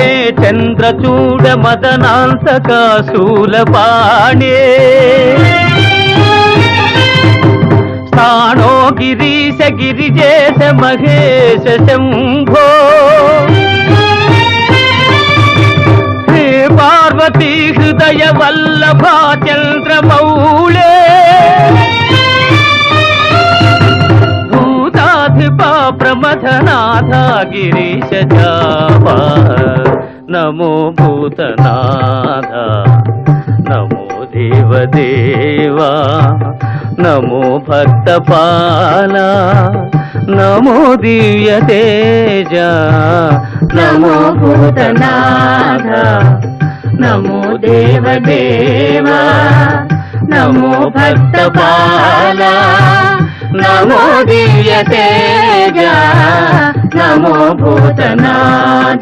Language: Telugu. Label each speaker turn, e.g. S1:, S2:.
S1: హే చంద్రచూడ మదనాంతక శూలపాణే స్థాణో గిరీశ గిరిజేశ మహేశ శంభో హే పార్వతీ హృదయ వల్లభా చంద్రమౌళే భూతాధిపా ప్రమథనాథ గిరీశ జాపా నమో భూతనాథ నమో దేవదేవా నమో భక్తపాల నమో దివ్య తేజ
S2: నమో భూతనాథ నమో దేవదేవా నమో భక్తపాల నమో దివ్య తేజ నమో భూతనాథ